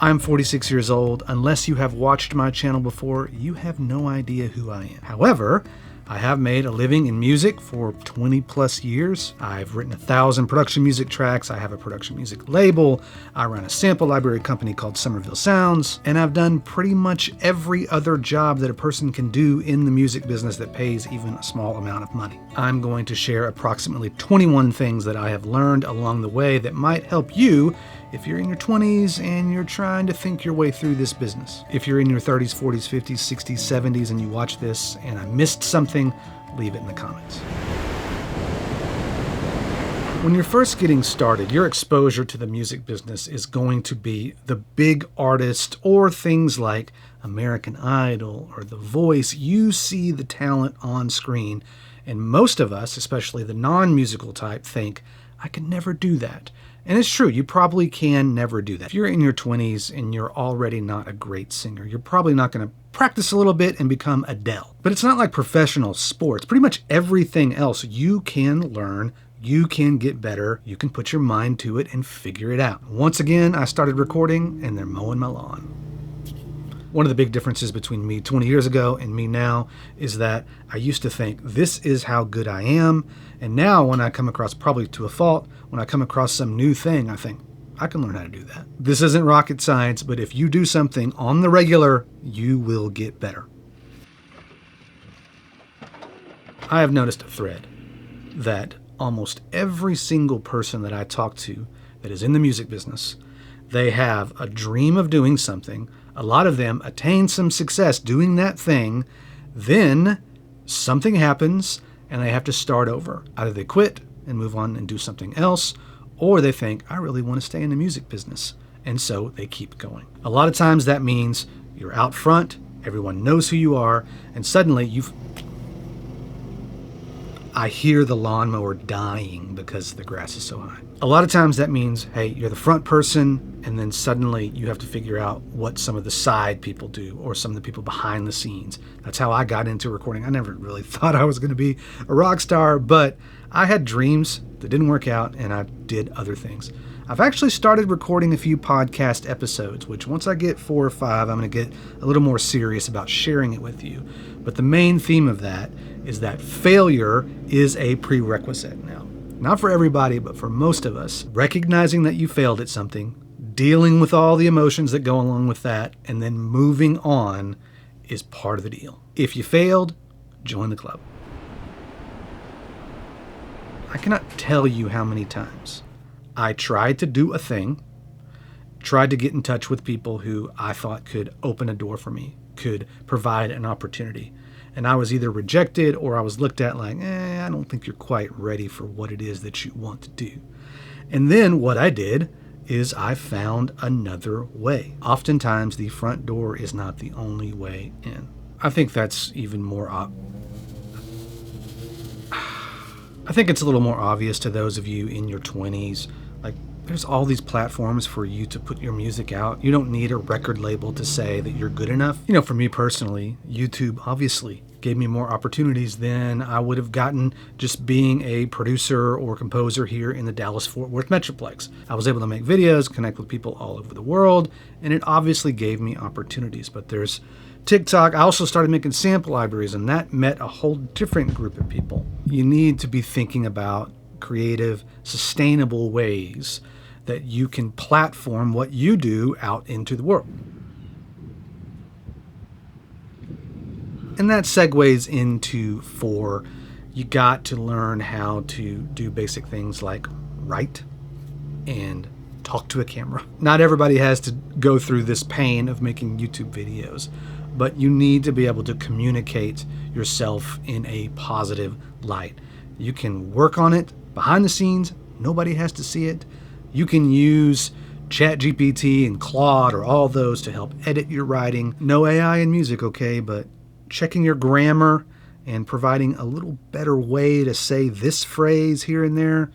I'm 46 years old. Unless you have watched my channel before, you have no idea who I am. However, I have made a living in music for 20 plus years. I've written 1,000 production music tracks. I have a production music label. I run a sample library company called Somerville Sounds. And I've done pretty much every other job that a person can do in the music business that pays even a small amount of money. I'm going to share approximately 21 things that I have learned along the way that might help you if you're in your 20s and you're trying to think your way through this business. If you're in your 30s, 40s, 50s, 60s, 70s, and you watch this and I missed something, leave it in the comments. When you're first getting started, your exposure to the music business is going to be the big artist or things like American Idol or The Voice. You see the talent on screen, and most of us, especially the non-musical type, think, I could never do that. And it's true, you probably can never do that. If you're in your 20s and you're already not a great singer, you're probably not going to practice a little bit and become Adele. But it's not like professional sports. Pretty much everything else you can learn, you can get better, you can put your mind to it and figure it out. Once again, I started recording and they're mowing my lawn. One of the big differences between me 20 years ago and me now is that I used to think this is how good I am. And now when I come across, probably to a fault, when I come across some new thing, I think, I can learn how to do that. This isn't rocket science, but if you do something on the regular, you will get better. I have noticed a thread that almost every single person that I talk to that is in the music business, they have a dream of doing something. A lot of them attain some success doing that thing. Then something happens and they have to start over. Either they quit and move on and do something else, or they think, I really want to stay in the music business. And so they keep going. A lot of times that means you're out front, everyone knows who you are, and suddenly I hear the lawnmower dying because the grass is so high. A lot of times that means, hey, you're the front person, and then suddenly you have to figure out what some of the side people do or some of the people behind the scenes. That's how I got into recording. I never really thought I was going to be a rock star, but I had dreams that didn't work out, and I did other things. I've actually started recording a few podcast episodes, which once I get 4 or 5, I'm going to get a little more serious about sharing it with you. But the main theme of that is that failure is a prerequisite now. Not for everybody, but for most of us. Recognizing that you failed at something, dealing with all the emotions that go along with that, and then moving on is part of the deal. If you failed, join the club. I cannot tell you how many times I tried to do a thing, tried to get in touch with people who I thought could open a door for me, could provide an opportunity. And I was either rejected or I was looked at like, I don't think you're quite ready for what it is that you want to do. And then what I did is I found another way. Oftentimes the front door is not the only way in. I think that's even more I think it's a little more obvious to those of you in your 20s. Like, there's all these platforms for you to put your music out. You don't need a record label to say that you're good enough. You know, for me personally, YouTube obviously gave me more opportunities than I would have gotten just being a producer or composer here in the Dallas-Fort Worth Metroplex. I was able to make videos, connect with people all over the world, and it obviously gave me opportunities. But there's TikTok. I also started making sample libraries, and that met a whole different group of people. You need to be thinking about creative, sustainable ways that you can platform what you do out into the world. And that segues into 4, you got to learn how to do basic things like write and talk to a camera. Not everybody has to go through this pain of making YouTube videos, but you need to be able to communicate yourself in a positive light. You can work on it behind the scenes. Nobody has to see it. You can use ChatGPT and Claude or all those to help edit your writing. No AI in music, okay, but checking your grammar and providing a little better way to say this phrase here and there,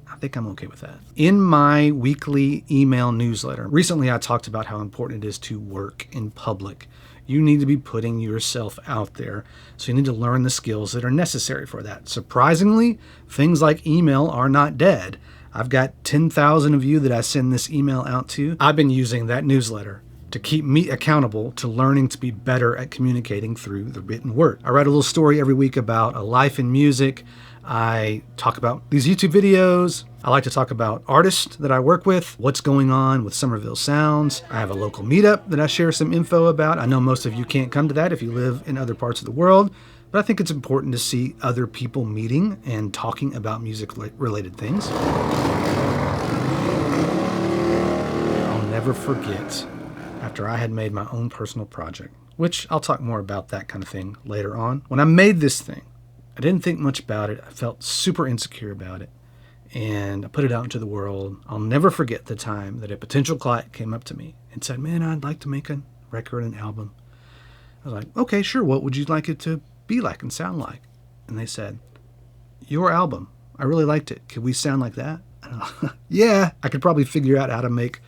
I think I'm okay with that. In my weekly email newsletter, recently I talked about how important it is to work in public. You need to be putting yourself out there, so you need to learn the skills that are necessary for that. Surprisingly, things like email are not dead. I've got 10,000 of you that I send this email out to. I've been using that newsletter to keep me accountable to learning to be better at communicating through the written word. I write a little story every week about a life in music. I talk about these YouTube videos. I like to talk about artists that I work with, what's going on with Somerville Sounds. I have a local meetup that I share some info about. I know most of you can't come to that if you live in other parts of the world, but I think it's important to see other people meeting and talking about music-related things. I'll never forget after I had made my own personal project, which I'll talk more about that kind of thing later on. When I made this thing, I didn't think much about it. I felt super insecure about it. And I put it out into the world. I'll never forget the time that a potential client came up to me and said, man, I'd like to make a record, an album. I was like, okay, sure. What would you like it to be like and sound like? And they said, your album. I really liked it. Could we sound like that? Yeah, I could probably figure out how to make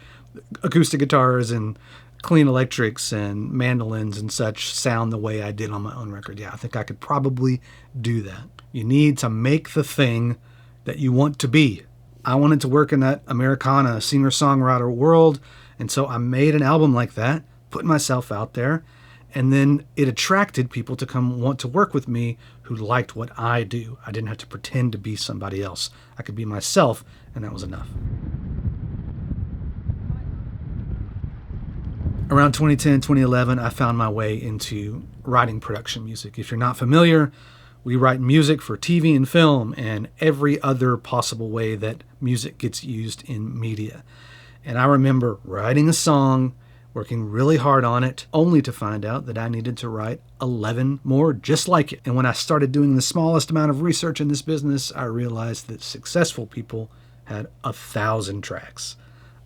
acoustic guitars and clean electrics and mandolins and such sound the way I did on my own record. Yeah, I think I could probably do that. You need to make the thing that you want to be. I wanted to work in that Americana singer-songwriter world, and so I made an album like that, put myself out there, and then it attracted people to come want to work with me who liked what I do. I didn't have to pretend to be somebody else. I could be myself, and that was enough. Around 2010, 2011, I found my way into writing production music. If you're not familiar, we write music for TV and film and every other possible way that music gets used in media. And I remember writing a song, working really hard on it, only to find out that I needed to write 11 more just like it. And when I started doing the smallest amount of research in this business, I realized that successful people had 1,000 tracks.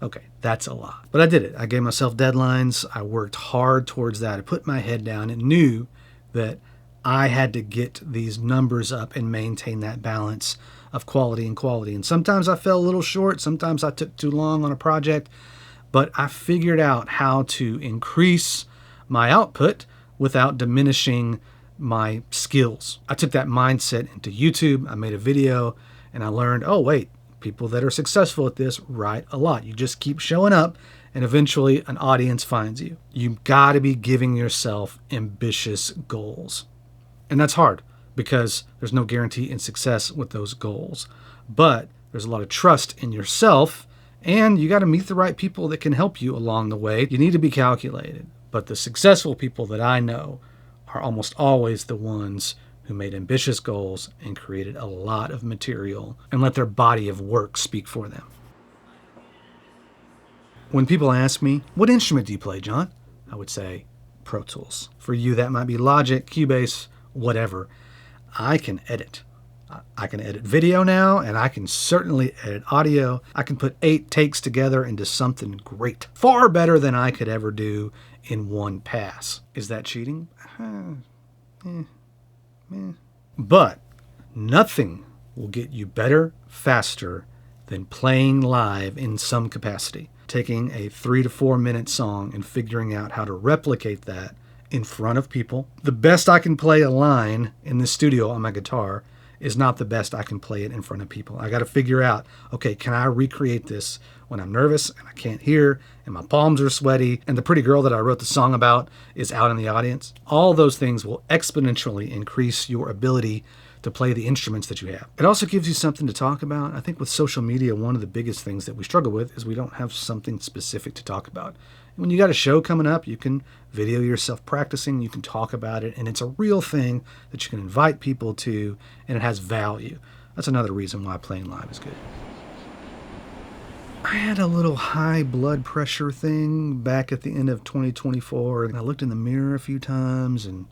Okay, that's a lot. But I did it. I gave myself deadlines. I worked hard towards that. I put my head down and knew that I had to get these numbers up and maintain that balance of quality and quality. And sometimes I fell a little short. Sometimes I took too long on a project. But I figured out how to increase my output without diminishing my skills. I took that mindset into YouTube. I made a video and I learned, oh, wait. People that are successful at this write a lot. You just keep showing up and eventually an audience finds you. You've got to be giving yourself ambitious goals. And that's hard because there's no guarantee in success with those goals. But there's a lot of trust in yourself and you got to meet the right people that can help you along the way. You need to be calculated. But the successful people that I know are almost always the ones who made ambitious goals and created a lot of material and let their body of work speak for them. When people ask me, what instrument do you play, John? I would say Pro Tools. For you, that might be Logic, Cubase, whatever. I can edit. I can edit video now, and I can certainly edit audio. I can put 8 takes together into something great. Far better than I could ever do in one pass. Is that cheating? But nothing will get you better faster than playing live in some capacity. Taking a 3 to 4 minute song and figuring out how to replicate that in front of people. The best I can play a line in the studio on my guitar is not the best I can play it in front of people. I got to figure out, okay, can I recreate this when I'm nervous and I can't hear and my palms are sweaty and the pretty girl that I wrote the song about is out in the audience? All those things will exponentially increase your ability to play the instruments that you have. It also gives you something to talk about. I think with social media, one of the biggest things that we struggle with is we don't have something specific to talk about. When you got a show coming up, you can video yourself practicing, you can talk about it, and it's a real thing that you can invite people to, and it has value. That's another reason why playing live is good. I had a little high blood pressure thing back at the end of 2024, and I looked in the mirror a few times and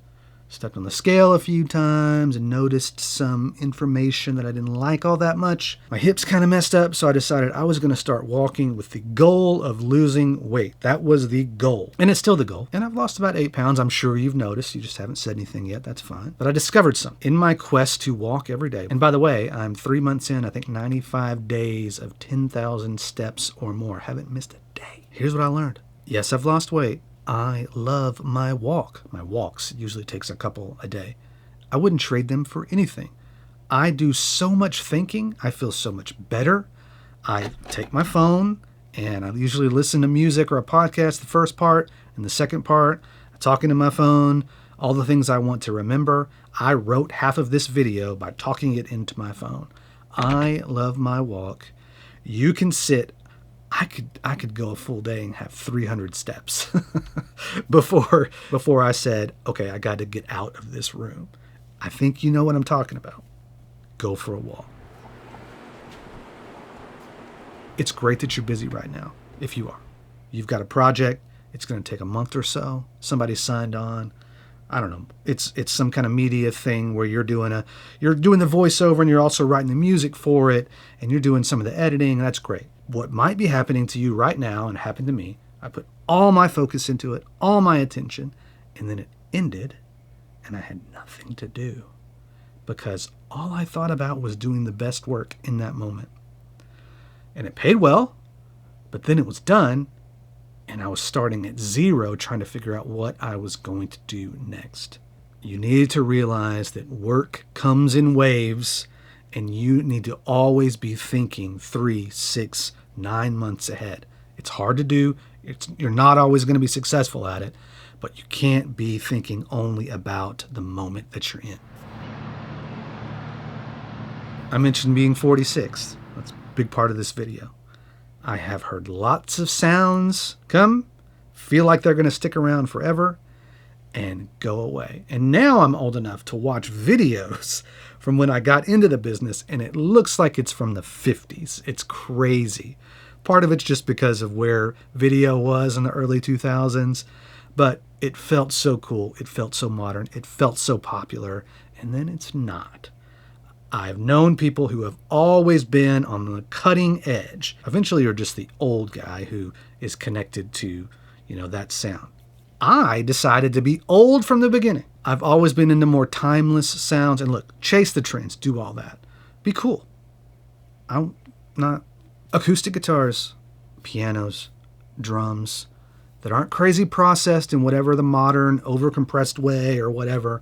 stepped on the scale a few times and noticed some information that I didn't like all that much. My hips kind of messed up, so I decided I was going to start walking with the goal of losing weight. That was the goal. And it's still the goal. And I've lost about 8 pounds. I'm sure you've noticed. You just haven't said anything yet. That's fine. But I discovered something in my quest to walk every day. And by the way, I'm 3 months in, I think 95 days of 10,000 steps or more. Haven't missed a day. Here's what I learned. Yes, I've lost weight. I love my walk. My walks usually takes a couple a day. I wouldn't trade them for anything. I do so much thinking. I feel so much better. I take my phone and I usually listen to music or a podcast the first part, and the second part, I'm talking to my phone, all the things I want to remember. I wrote half of this video by talking it into my phone. I love my walk. You can sit. I could go a full day and have 300 steps before I said, okay, I got to get out of this room. I think you know what I'm talking about. Go for a walk. It's great that you're busy right now, if you are. You've got a project. It's going to take a month or so. Somebody signed on. I don't know. It's some kind of media thing where you're doing the voiceover and you're also writing the music for it and you're doing some of the editing. That's great. What might be happening to you right now and happened to me, I put all my focus into it, all my attention, and then it ended and I had nothing to do because all I thought about was doing the best work in that moment. And it paid well, but then it was done, and I was starting at zero trying to figure out what I was going to do next. You need to realize that work comes in waves, and you need to always be thinking 3, 6, 9 months ahead. It's hard to do. You're not always going to be successful at it, but you can't be thinking only about the moment that you're in. I mentioned being 46. That's big part of this video. I have heard lots of sounds come, feel like they're going to stick around forever, and go away. And now I'm old enough to watch videos from when I got into the business, and it looks like it's from the 50s. It's crazy. Part of it's just because of where video was in the early 2000s, but it felt so cool. It felt so modern. It felt so popular, and then it's not. I've known people who have always been on the cutting edge. Eventually you're just the old guy who is connected to, that sound. I decided to be old from the beginning. I've always been into more timeless sounds. And look, chase the trends, do all that. Be cool. I'm not acoustic guitars, pianos, drums that aren't crazy processed in whatever the modern overcompressed way or whatever,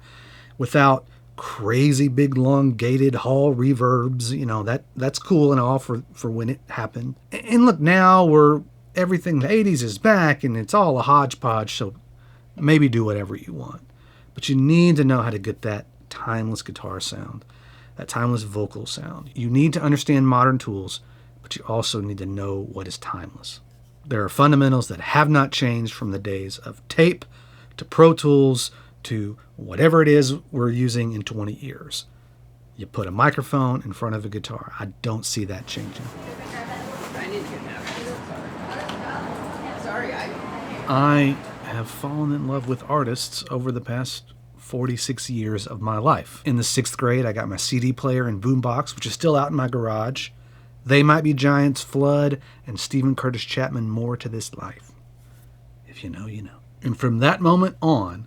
without crazy big long gated hall reverbs, that's cool and all for when it happened. And look, now everything the 80s is back and it's all a hodgepodge, so maybe do whatever you want. But you need to know how to get that timeless guitar sound, that timeless vocal sound. You need to understand modern tools, but you also need to know what is timeless. There are fundamentals that have not changed from the days of tape to Pro Tools to whatever it is we're using in 20 years. You put a microphone in front of a guitar. I don't see that changing. I have fallen in love with artists over the past 46 years of my life. In the 6th grade, I got my CD player and boombox, which is still out in my garage. They Might Be Giants, Flood, and Stephen Curtis Chapman, More to This Life. If you know, you know. And from that moment on,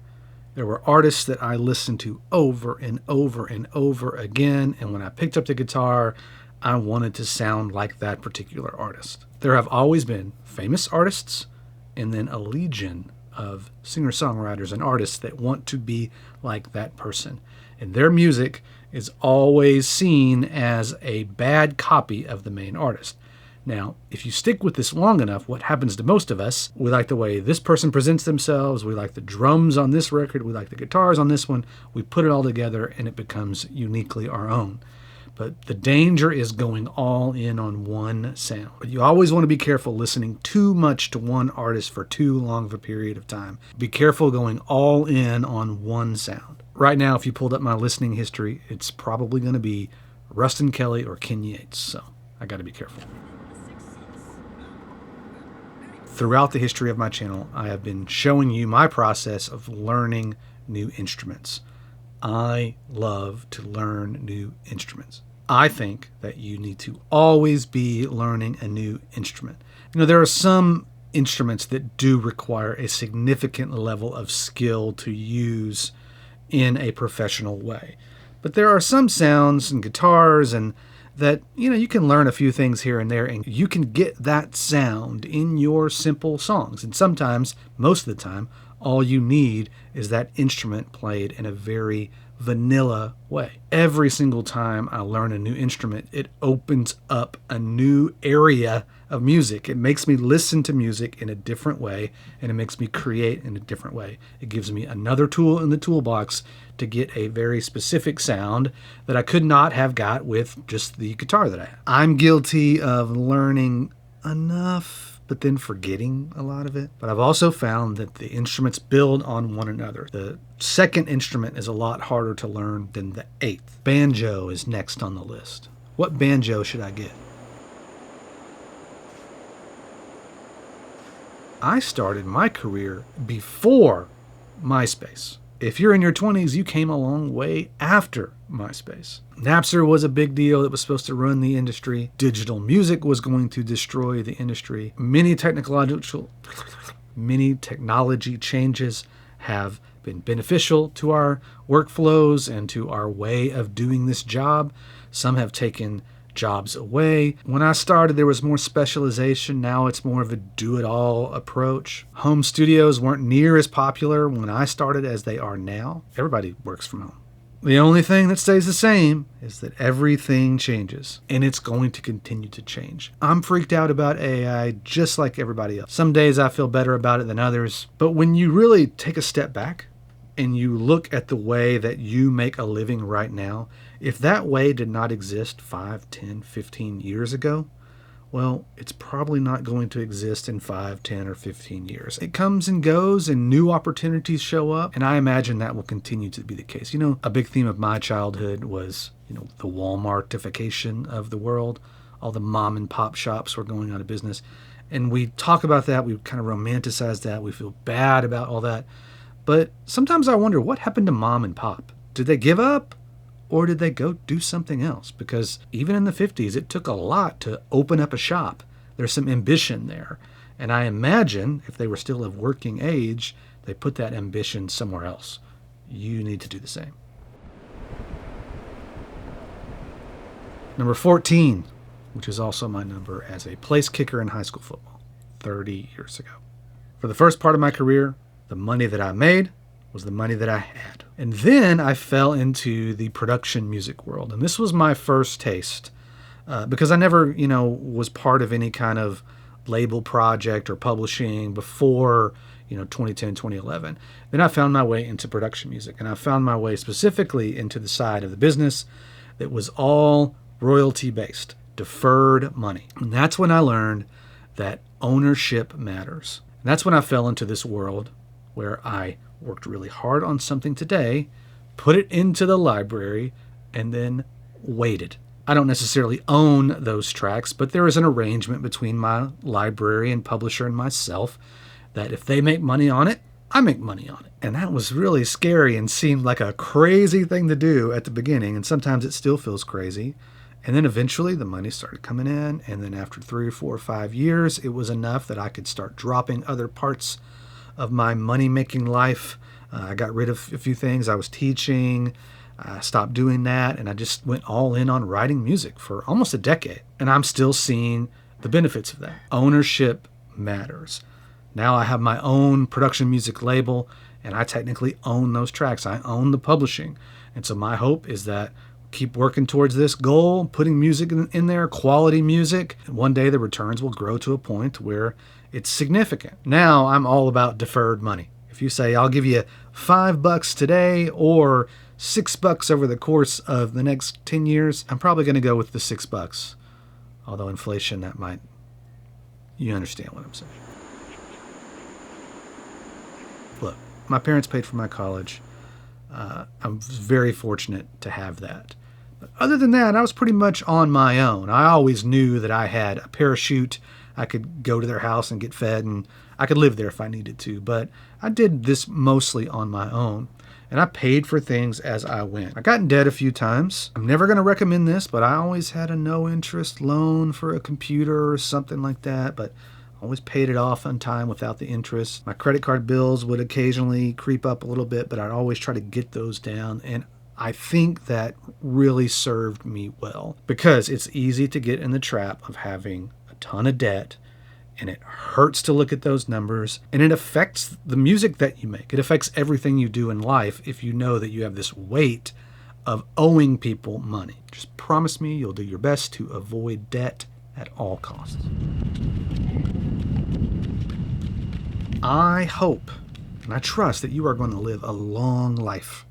there were artists that I listened to over and over and over again, and when I picked up the guitar, I wanted to sound like that particular artist. There have always been famous artists and then a legion of singer-songwriters and artists that want to be like that person. And their music is always seen as a bad copy of the main artist. Now, if you stick with this long enough, what happens to most of us, we like the way this person presents themselves, we like the drums on this record, we like the guitars on this one, we put it all together and it becomes uniquely our own. But the danger is going all in on one sound. You always want to be careful listening too much to one artist for too long of a period of time. Be careful going all in on one sound. Right now, if you pulled up my listening history, it's probably going to be Rustin Kelly or Ken Yates, so I got to be careful. Throughout the history of my channel, I have been showing you my process of learning new instruments. I love to learn new instruments. I think that you need to always be learning a new instrument. There are some instruments that do require a significant level of skill to use in a professional way. But there are some sounds and guitars and that, you can learn a few things here and there and you can get that sound in your simple songs. And sometimes, most of the time, all you need is that instrument played in a very vanilla way. Every single time I learn a new instrument, it opens up a new area of music. It makes me listen to music in a different way, and it makes me create in a different way. It gives me another tool in the toolbox to get a very specific sound that I could not have got with just the guitar that I have. I'm guilty of learning enough, but then forgetting a lot of it. But I've also found that the instruments build on one another. The second instrument is a lot harder to learn than the eighth. Banjo is next on the list. What banjo should I get? I started my career before MySpace. If you're in your 20s, you came a long way after MySpace. Napster was a big deal. It was supposed to run the industry. Digital music was going to destroy the industry. Many technology changes have been beneficial to our workflows and to our way of doing this job. Some have taken jobs away. When I started, there was more specialization. Now it's more of a do-it-all approach. Home studios weren't near as popular when I started as they are now. Everybody works from home. The only thing that stays the same is that everything changes, and it's going to continue to change. I'm freaked out about AI just like everybody else. Some days I feel better about it than others, but when you really take a step back and you look at the way that you make a living right now, if that way did not exist 5, 10, 15 years ago, well, it's probably not going to exist in 5, 10, or 15 years. It comes and goes and new opportunities show up, and I imagine that will continue to be the case. You know, a big theme of my childhood was, the Walmartification of the world. All the mom and pop shops were going out of business. And we talk about that, we kind of romanticize that, we feel bad about all that. But sometimes I wonder, what happened to mom and pop? Did they give up? Or did they go do something else? Because even in the 50s, it took a lot to open up a shop. There's some ambition there. And I imagine if they were still of working age, they put that ambition somewhere else. You need to do the same. Number 14, which is also my number as a place kicker in high school football, 30 years ago. For the first part of my career, the money that I made was the money that I had. And then I fell into the production music world. And this was my first taste because I never, was part of any kind of label project or publishing before, 2010, 2011. Then I found my way into production music. And I found my way specifically into the side of the business that was all royalty-based, deferred money. And that's when I learned that ownership matters. And that's when I fell into this world where I worked really hard on something today, put it into the library, and then waited. I don't necessarily own those tracks, but there is an arrangement between my library and publisher and myself that if they make money on it, I make money on it. And that was really scary and seemed like a crazy thing to do at the beginning, and sometimes it still feels crazy. And then eventually the money started coming in, and then after 3 or 4 or 5 years, it was enough that I could start dropping other parts of my money-making life. I got rid of a few things. I was teaching. I stopped doing that, and I just went all in on writing music for almost a decade. And I'm still seeing the benefits of that. Ownership matters. Now I have my own production music label, and I technically own those tracks. I own the publishing. And so my hope is that keep working towards this goal, putting music in there, quality music. And one day the returns will grow to a point where it's significant. Now I'm all about deferred money. If you say, I'll give you $5 today or $6 over the course of the next 10 years, I'm probably going to go with the $6. Although inflation, you understand what I'm saying. Look, my parents paid for my college. I'm very fortunate to have that. But other than that, I was pretty much on my own. I always knew that I had a parachute. I could go to their house and get fed, and I could live there if I needed to. But I did this mostly on my own, and I paid for things as I went. I got in debt a few times. I'm never going to recommend this, but I always had a no-interest loan for a computer or something like that, but I always paid it off on time without the interest. My credit card bills would occasionally creep up a little bit, but I'd always try to get those down, and I think that really served me well because it's easy to get in the trap of having a ton of debt and it hurts to look at those numbers, and it affects the music that you make. It affects everything you do in life if you know that you have this weight of owing people money. Just promise me you'll do your best to avoid debt at all costs. I hope and I trust that you are going to live a long life.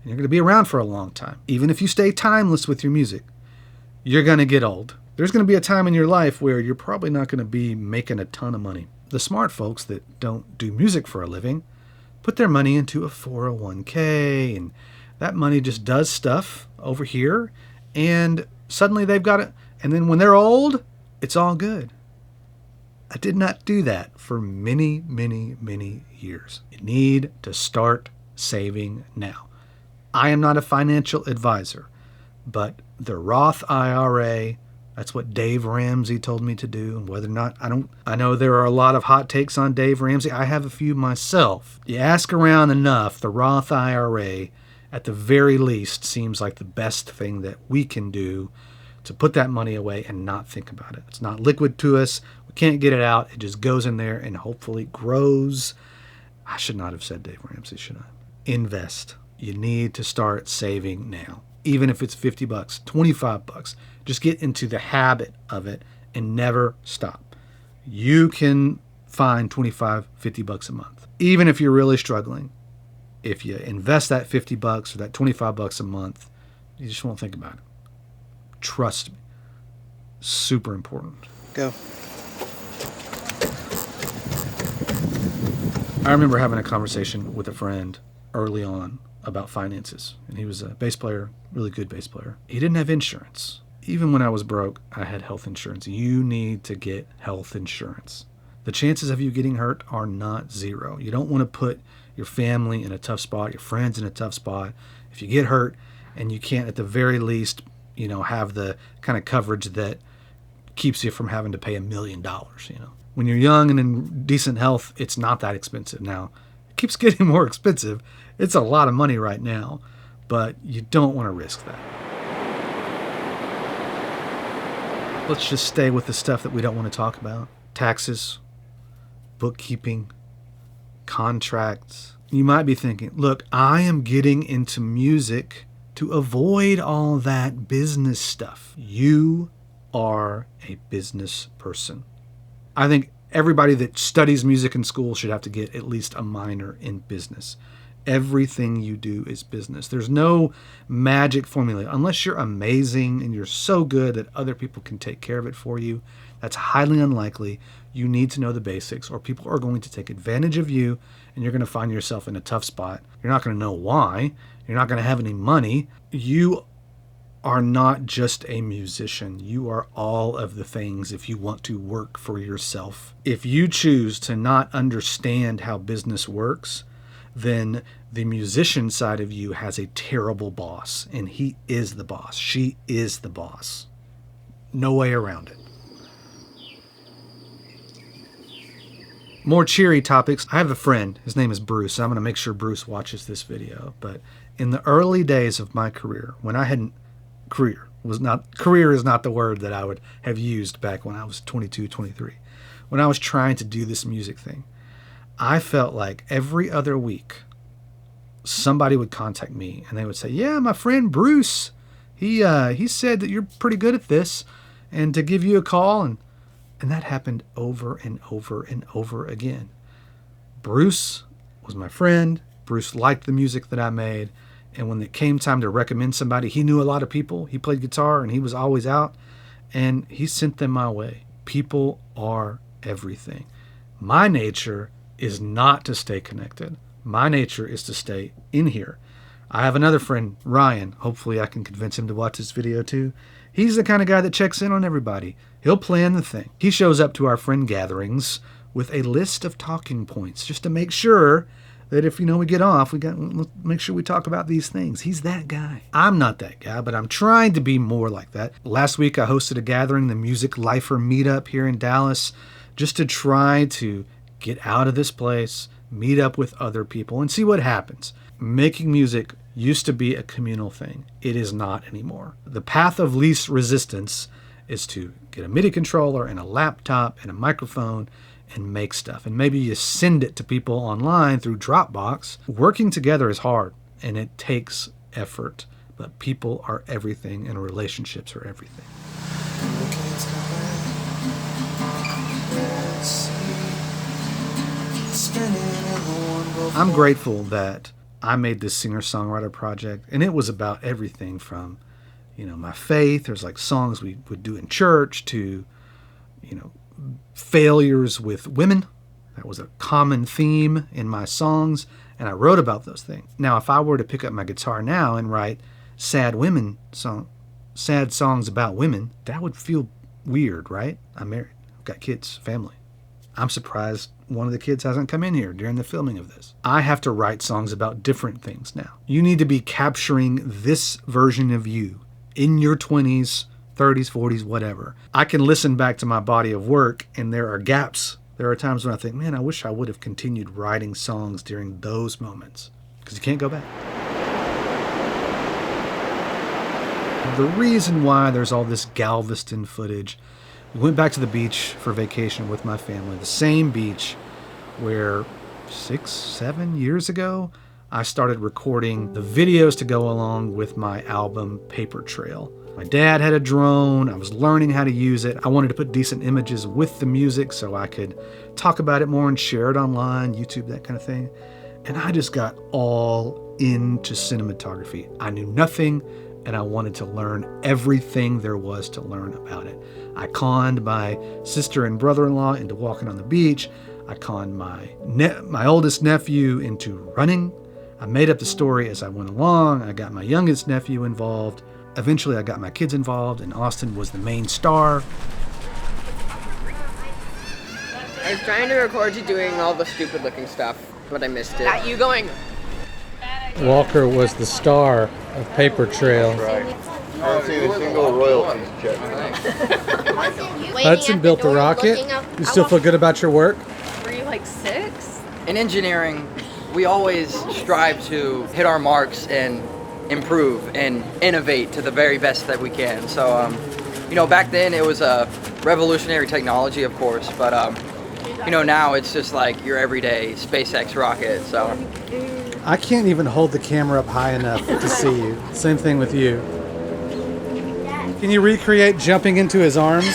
And you're going to be around for a long time. Even if you stay timeless with your music, you're going to get old. There's going to be a time in your life where you're probably not going to be making a ton of money. The smart folks that don't do music for a living put their money into a 401k, and that money just does stuff over here, and suddenly they've got it. And then when they're old, it's all good. I did not do that for many, many, many years. You need to start saving now. I am not a financial advisor, but the Roth IRA, that's what Dave Ramsey told me to do. And whether or not, I know there are a lot of hot takes on Dave Ramsey. I have a few myself. You ask around enough, the Roth IRA, at the very least, seems like the best thing that we can do to put that money away and not think about it. It's not liquid to us. We can't get it out. It just goes in there and hopefully grows. I should not have said Dave Ramsey, should I? Invest. You need to start saving now. Even if it's $50, $25, just get into the habit of it and never stop. You can find $25, $50 a month. Even if you're really struggling, if you invest that $50 or that $25 a month, you just won't think about it. Trust me. Super important. Go. I remember having a conversation with a friend early on about finances. And he was a bass player, really good bass player. He didn't have insurance. Even when I was broke, I had health insurance. You need to get health insurance. The chances of you getting hurt are not zero. You don't want to put your family in a tough spot, your friends in a tough spot. If you get hurt and you can't at the very least, have the kind of coverage that keeps you from having to pay $1 million, When you're young and in decent health, it's not that expensive. Now, it keeps getting more expensive. It's a lot of money right now, but you don't want to risk that. Let's just stay with the stuff that we don't want to talk about. Taxes, bookkeeping, contracts. You might be thinking, look, I am getting into music to avoid all that business stuff. You are a business person. I think everybody that studies music in school should have to get at least a minor in business. Everything you do is business. There's no magic formula. Unless you're amazing and you're so good that other people can take care of it for you, that's highly unlikely. You need to know the basics, or people are going to take advantage of you and you're going to find yourself in a tough spot. You're not going to know why. You're not going to have any money. You are not just a musician. You are all of the things if you want to work for yourself. If you choose to not understand how business works, then the musician side of you has a terrible boss, and he is the boss. She is the boss. No way around it. More cheery topics. I have a friend. His name is Bruce. I'm going to make sure Bruce watches this video. But in the early days of my career, when I hadn't career is not the word that I would have used back when I was 22, 23. When I was trying to do this music thing, I felt like every other week somebody would contact me and they would say, yeah, my friend Bruce, he said that you're pretty good at this and to give you a call. And that happened over and over and over again. Bruce was my friend. Bruce liked the music that I made. And when it came time to recommend somebody, he knew a lot of people. He played guitar and he was always out. And he sent them my way. People are everything. My nature is not to stay connected. My nature is to stay in here. I have another friend, Ryan. Hopefully I can convince him to watch this video too. He's the kind of guy that checks in on everybody. He'll plan the thing. He shows up to our friend gatherings with a list of talking points just to make sure that if, we get off, let's make sure we talk about these things. He's that guy. I'm not that guy, but I'm trying to be more like that. Last week, I hosted a gathering, the Music Lifer Meetup here in Dallas, just to try to get out of this place, meet up with other people, and see what happens. Making music used to be a communal thing. It is not anymore. The path of least resistance is to get a MIDI controller and a laptop and a microphone and make stuff. And maybe you send it to people online through Dropbox. Working together is hard and it takes effort, but people are everything and relationships are everything. I'm grateful that I made this singer-songwriter project, and it was about everything from, my faith. There's like songs we would do in church to, failures with women. That was a common theme in my songs, and I wrote about those things. Now, if I were to pick up my guitar now and write sad songs about women, that would feel weird, right? I'm married, I've got kids, family. I'm surprised one of the kids hasn't come in here during the filming of this. I have to write songs about different things now. You need to be capturing this version of you in your 20s, 30s, 40s, whatever. I can listen back to my body of work and there are gaps. There are times when I think, man, I wish I would have continued writing songs during those moments, because you can't go back. The reason why there's all this Galveston footage, we went back to the beach for vacation with my family, the same beach where 6-7 years ago, I started recording the videos to go along with my album Paper Trail. My dad had a drone. I was learning how to use it. I wanted to put decent images with the music so I could talk about it more and share it online, YouTube, that kind of thing. And I just got all into cinematography. I knew nothing, and I wanted to learn everything there was to learn about it. I conned my sister and brother-in-law into walking on the beach. I conned my oldest nephew into running. I made up the story as I went along. I got my youngest nephew involved. Eventually, I got my kids involved, and Austin was the main star. I was trying to record you doing all the stupid-looking stuff, but I missed it. Not you going... Walker was the star of Paper Trail. Right. I don't see a single royalties check. Hudson built the rocket. You still feel good about your work? Were you like 6? In engineering, we always strive to hit our marks and improve and innovate to the very best that we can. So, back then it was a revolutionary technology, of course, but, now it's just like your everyday SpaceX rocket, so. I can't even hold the camera up high enough to see you. Same thing with you. Can you recreate jumping into his arms?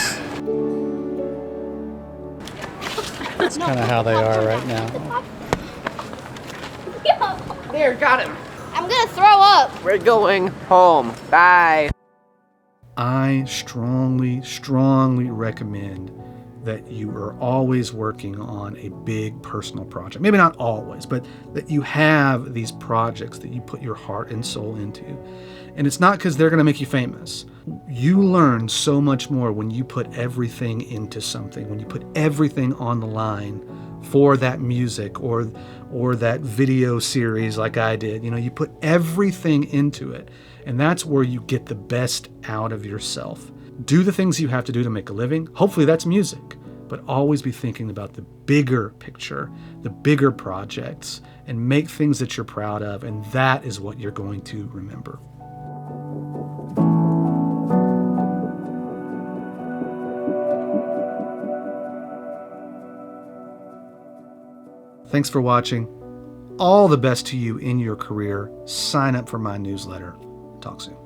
That's kind of how they are right now. There, got him. I'm gonna throw up. We're going home. Bye. I strongly, strongly recommend that you are always working on a big personal project. Maybe not always, but that you have these projects that you put your heart and soul into. And it's not because they're going to make you famous. You learn so much more when you put everything into something, when you put everything on the line for that music or that video series like I did. You put everything into it, and that's where you get the best out of yourself. Do the things you have to do to make a living. Hopefully that's music, but always be thinking about the bigger picture, the bigger projects, and make things that you're proud of, and that is what you're going to remember. Thanks for watching. All the best to you in your career. Sign up for my newsletter. Talk soon.